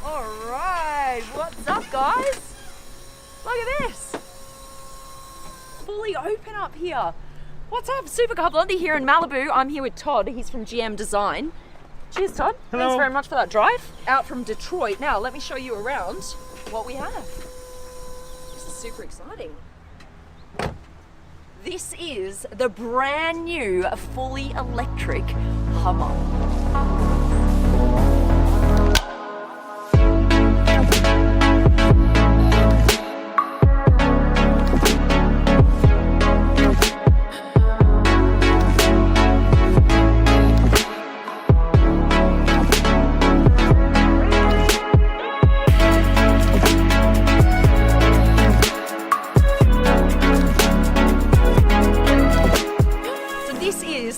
Alright, what's up guys? Look at this. Fully open up here. What's up? Supercar Blondie here in Malibu. I'm here with Todd. He's from GM Design. Cheers, Todd. Hello. Thanks very much for that drive. Out from Detroit. Now, let me show you around what we have. This is super exciting. This is the brand new fully electric Hummer.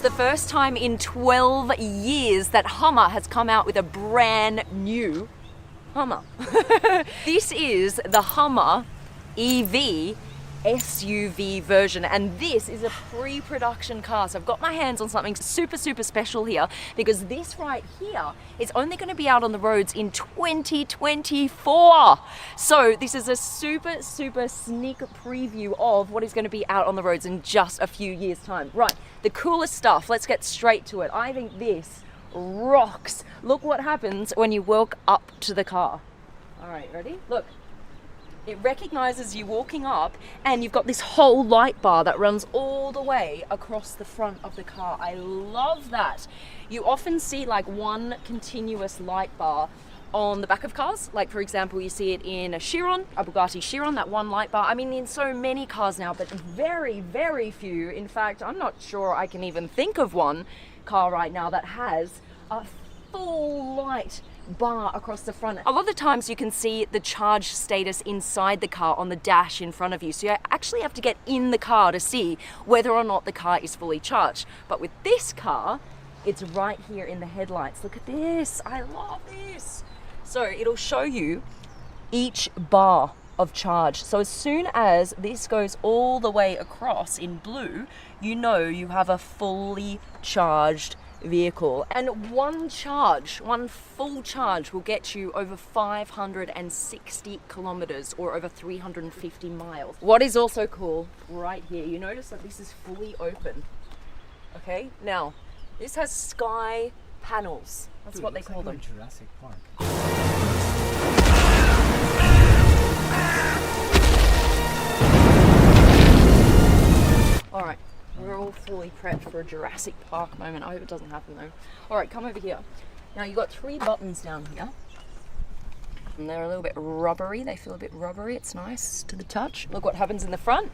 The first time in 12 years that Hummer has come out with a brand new Hummer. This is the Hummer EV SUV version, and this is a pre-production car. So I've got my hands on something super special here, because this right here is only going to be out on the roads in 2024. So this is a super sneak preview of what is going to be out on the roads in just a few years time. Right, the coolest stuff, let's get straight to it. I think this rocks. Look what happens when you walk up to the car. All right, ready? Look. It recognizes you walking up, and you've got this whole light bar that runs all the way across the front of the car. I love that. You often see like one continuous light bar on the back of cars. Like for example, you see it in a Chiron, a Bugatti Chiron, that one light bar. I mean, in so many cars now, but very few. In fact, I'm not sure I can even think of one car right now that has a full light bar across the front. A lot of the times you can see the charge status inside the car on the dash in front of you, so you actually have to get in the car to see whether or not the car is fully charged. But with this car, it's right here in the headlights. Look at this, I love this. So it'll show you each bar of charge. So as soon as this goes all the way across in blue, you know you have a fully charged vehicle. And one full charge will get you over 560 kilometers or over 350 miles. What is also cool right here, you notice that this is fully open. Okay, now this has sky panels. That's what they call them. Jurassic Park. All right. We're all fully prepped for a Jurassic Park moment. I hope it doesn't happen though. All right, come over here. Now you've got 3 buttons down here. And they're a little bit rubbery. They feel a bit rubbery. It's nice to the touch. Look what happens in the front.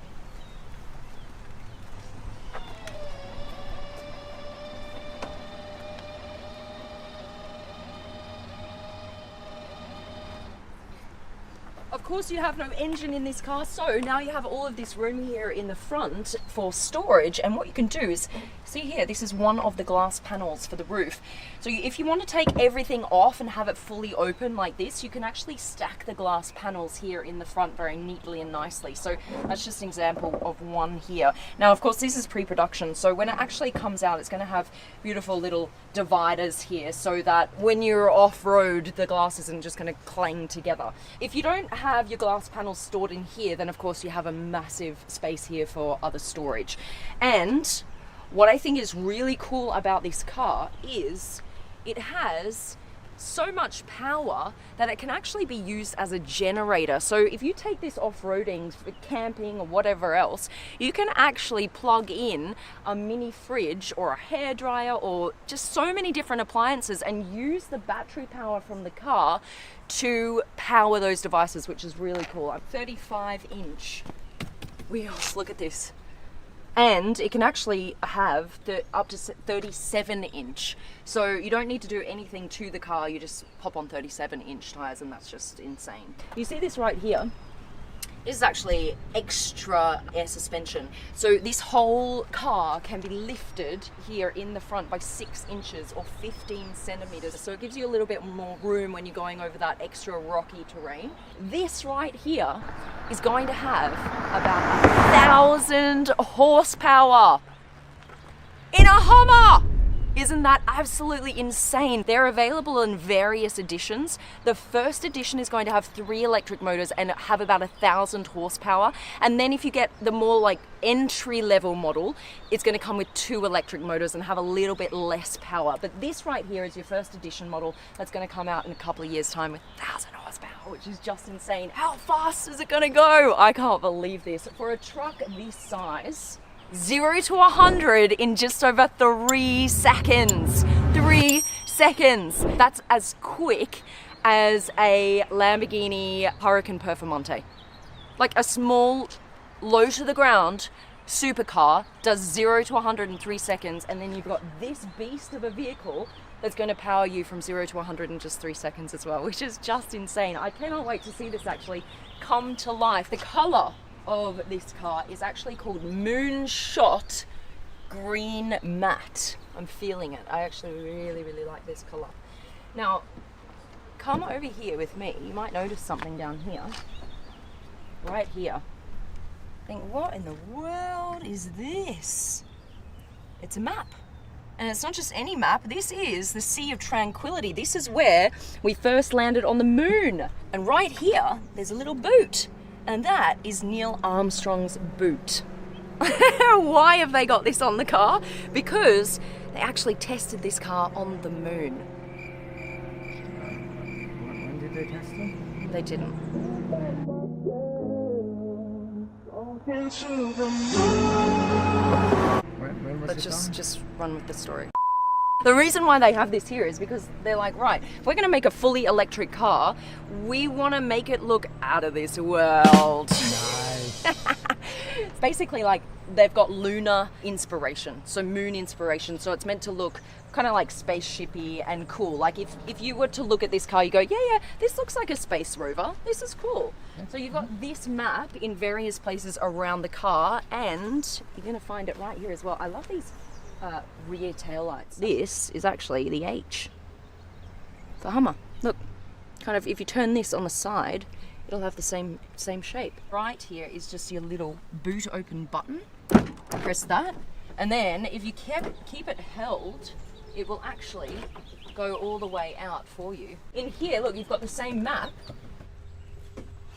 Of course you have no engine in this car, so now you have all of this room here in the front for storage. And what you can do is, see here, this is one of the glass panels for the roof. So if you want to take everything off and have it fully open like this, you can actually stack the glass panels here in the front very neatly and nicely. So that's just an example of one here. Now of course this is pre-production, so when it actually comes out, it's going to have beautiful little dividers here, so that when you're off-road, the glass isn't just going to clang together. If you don't have your glass panels stored in here, then of course you have a massive space here for other storage. And what I think is really cool about this car is it has so much power that it can actually be used as a generator. So if you take this off-roading for camping or whatever else, you can actually plug in a mini fridge or a hairdryer or just so many different appliances and use the battery power from the car to power those devices, which is really cool. 35-inch wheels, look at this. And it can actually have up to 37-inch. So you don't need to do anything to the car, you just pop on 37-inch tires, and that's just insane. You see this right here? This is actually extra air suspension. So this whole car can be lifted here in the front by 6 inches or 15 centimeters. So it gives you a little bit more room when you're going over that extra rocky terrain. This right here is going to have about 1,000 horsepower in a Hummer. Isn't that absolutely insane? They're available in various editions. The first edition is going to have 3 electric motors and have about 1,000 horsepower. And then if you get the more like entry-level model, it's going to come with 2 electric motors and have a little bit less power. But this right here is your first edition model that's going to come out in a couple of years' time with 1,000 horsepower, which is just insane. How fast is it going to go? I can't believe this. For a truck this size, 0 to 100 in just over 3 seconds. 3 seconds. That's as quick as a Lamborghini Huracan Performante. Like a small, low to the ground supercar does 0 to 100 in 3 seconds, and then you've got this beast of a vehicle that's going to power you from 0 to 100 in just 3 seconds as well, which is just insane. I cannot wait to see this actually come to life. The color of this car is actually called Moonshot Green Matte. I'm feeling it. I actually really like this color. Now, come over here with me. You might notice something down here. Right here. Think, what in the world is this? It's a map. And it's not just any map. This is the Sea of Tranquility. This is where we first landed on the moon. And right here, there's a little boot. And that is Neil Armstrong's boot. Why have they got this on the car? Because they actually tested this car on the moon. When did they test it? They didn't. When was But it just run with the story. The reason why they have this here is because they're like, right, if we're going to make a fully electric car, we want to make it look out of this world. Nice. It's basically like they've got lunar inspiration, so moon inspiration. So it's meant to look kind of like spaceshipy and cool. Like if you were to look at this car, you go, yeah, this looks like a space rover. This is cool. So you've got this map in various places around the car, and you're going to find it right here as well. I love these rear tail lights. This is actually the H for Hummer. Look, kind of if you turn this on the side, it'll have the same shape. Right here is just your little boot open button. Press that, and then if you keep it held, it will actually go all the way out for you. In here, look, you've got the same map.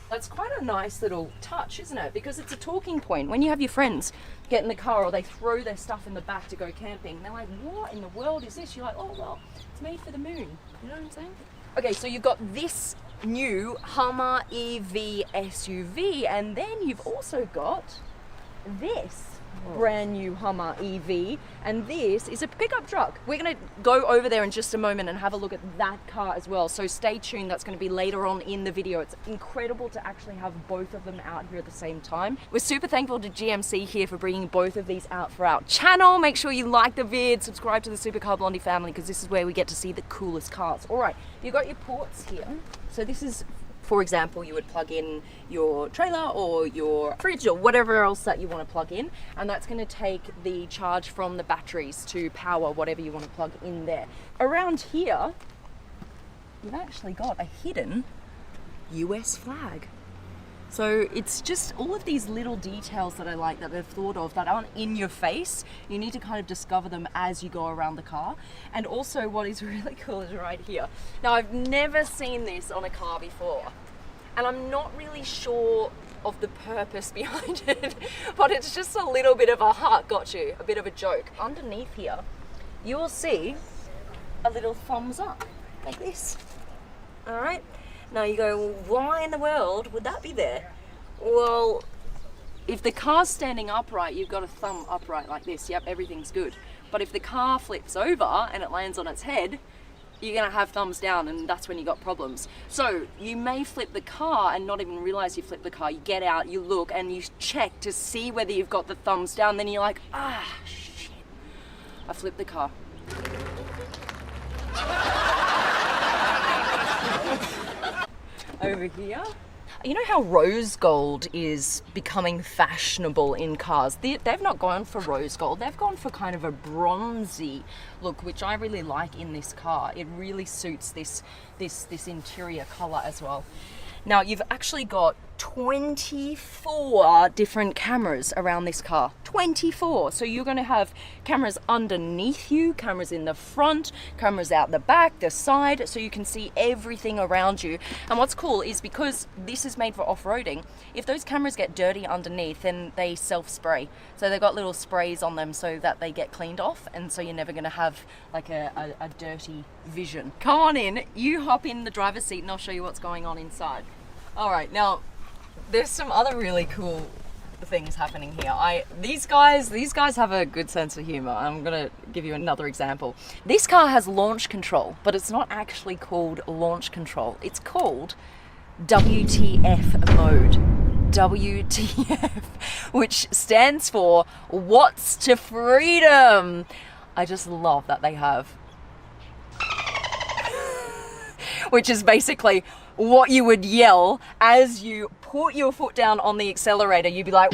That's quite a nice little touch, isn't it? Because it's a talking point. When you have your friends get in the car or they throw their stuff in the back to go camping, they're like, what in the world is this? You're like, oh, well, it's made for the moon. You know what I'm saying? Okay, so you've got this new Hummer EV SUV, and then you've also got this brand new Hummer EV, and this is a pickup truck. We're going to go over there in just a moment and have a look at that car as well, so stay tuned. That's going to be later on in the video. It's incredible to actually have both of them out here at the same time. We're super thankful to GMC here for bringing both of these out for our channel. Make sure you like the vid, subscribe to the Supercar Blondie family, because this is where we get to see the coolest cars. All right, you've got your ports here. So this is, for example, you would plug in your trailer or your fridge or whatever else that you want to plug in, and that's going to take the charge from the batteries to power whatever you want to plug in there. Around here, you've actually got a hidden US flag. So it's just all of these little details that I like that they've thought of that aren't in your face. You need to kind of discover them as you go around the car. And also what is really cool is right here. Now, I've never seen this on a car before, and I'm not really sure of the purpose behind it, but it's just a little bit of a got you, a bit of a joke. Underneath here, you will see a little thumbs up like this. All right. Now you go, well, why in the world would that be there? Well, if the car's standing upright, you've got a thumb upright like this. Yep, everything's good. But if the car flips over and it lands on its head, you're gonna have thumbs down, and that's when you got problems. So you may flip the car and not even realize you flipped the car. You get out, you look, and you check to see whether you've got the thumbs down. Then you're like, ah, shit, I flipped the car. Over here, you know how rose gold is becoming fashionable in cars? They've not gone for rose gold, they've gone for kind of a bronzy look, which I really like in this car. It really suits this interior color as well. Now you've actually got 24 different cameras around this car. 24. So you're going to have cameras underneath you, cameras in the front, cameras out the back, the side, so you can see everything around you. And what's cool is because this is made for off-roading, if those cameras get dirty underneath, then they self-spray. So they've got little sprays on them so that they get cleaned off, and so you're never going to have like a dirty vision. Come on in, you hop in the driver's seat and I'll show you what's going on inside. All right, now there's some other really cool things happening here. These guys have a good sense of humor. I'm gonna give you another example. This car has launch control, but it's not actually called launch control. It's called WTF mode. WTF, which stands for What's to Freedom. I just love that they have, which is basically what you would yell as you put your foot down on the accelerator. You'd be like,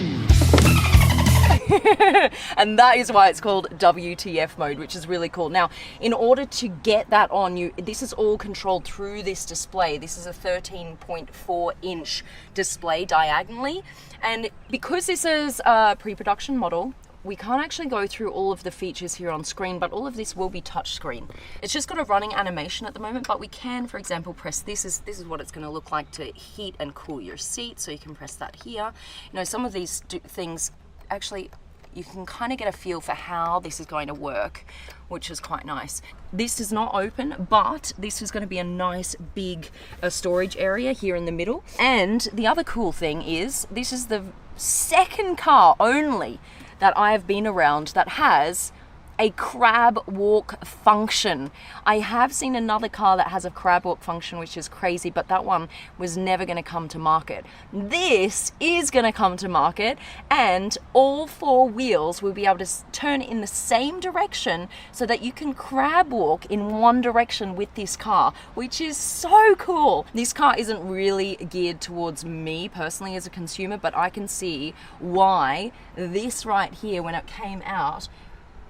and that is why it's called WTF mode, which is really cool. Now, in order to get that on, this is all controlled through this display. This is a 13.4 inch display diagonally. And because this is a pre-production model, we can't actually go through all of the features here on screen, but all of this will be touch screen. It's just got a running animation at the moment, but we can, for example, press this is what it's going to look like to heat and cool your seat. So you can press that here. You know, some of these things, actually, you can kind of get a feel for how this is going to work, which is quite nice. This is not open, but this is going to be a nice big storage area here in the middle. And the other cool thing is, this is the second car only that I have been around that has a crab walk function. I have seen another car that has a crab walk function, which is crazy, but that one was never going to come to market. This is going to come to market, and all four wheels will be able to turn in the same direction so that you can crab walk in one direction with this car, which is so cool. This car isn't really geared towards me personally as a consumer, but I can see why this right here, when it came out,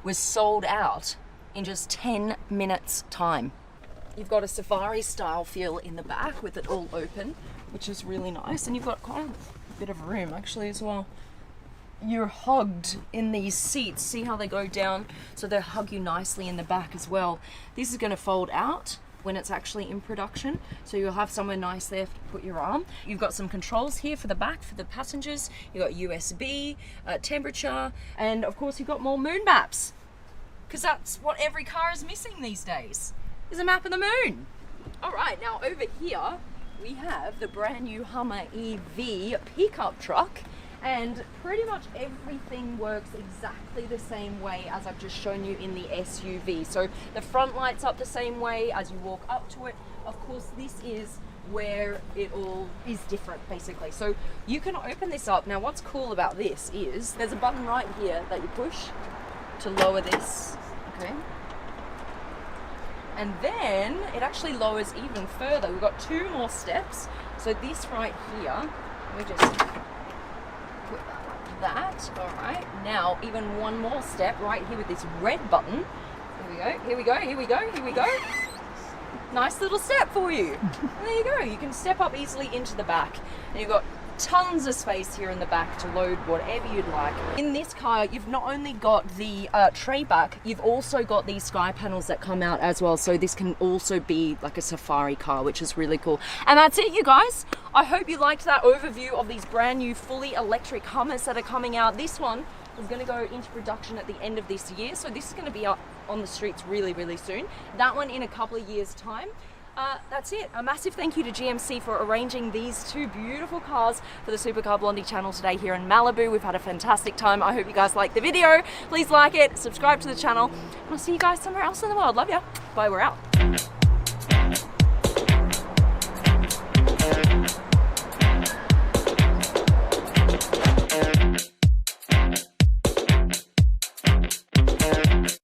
was sold out in just 10 minutes time. You've got a safari style feel in the back with it all open, which is really nice. And you've got quite a bit of room actually as well. You're hugged in these seats. See how they go down? So they hug you nicely in the back as well. This is going to fold out when it's actually in production, so you'll have somewhere nice there to put your arm. You've got some controls here for the back for the passengers. You've got USB, temperature, and of course you've got more moon maps, because that's what every car is missing these days, is a map of the moon. All right, now over here we have the brand new Hummer EV pickup truck, and pretty much everything works exactly the same way as I've just shown you in the SUV. So the front lights up the same way as you walk up to it. Of course, this is where it all is different basically. So you can open this up. Now what's cool about this is there's a button right here that you push to lower this, okay? And then it actually lowers even further. We've got two more steps. So this right here, we just put that, all right. Now, even one more step right here with this red button. Here we go, here we go, here we go, here we go. Nice little step for you. And there you go, you can step up easily into the back. And you've got tons of space here in the back to load whatever you'd like. In this car, you've not only got the tray back, you've also got these sky panels that come out as well. So this can also be like a safari car, which is really cool. And that's it, you guys. I hope you liked that overview of these brand new fully electric Hummers that are coming out. This one is going to go into production at the end of this year. So this is going to be up on the streets really, really soon. That one in a couple of years' time. That's it. A massive thank you to GMC for arranging these two beautiful cars for the Supercar Blondie channel today here in Malibu. We've had a fantastic time. I hope you guys liked the video. Please like it, subscribe to the channel, and I'll see you guys somewhere else in the world. Love ya. Bye, we're out.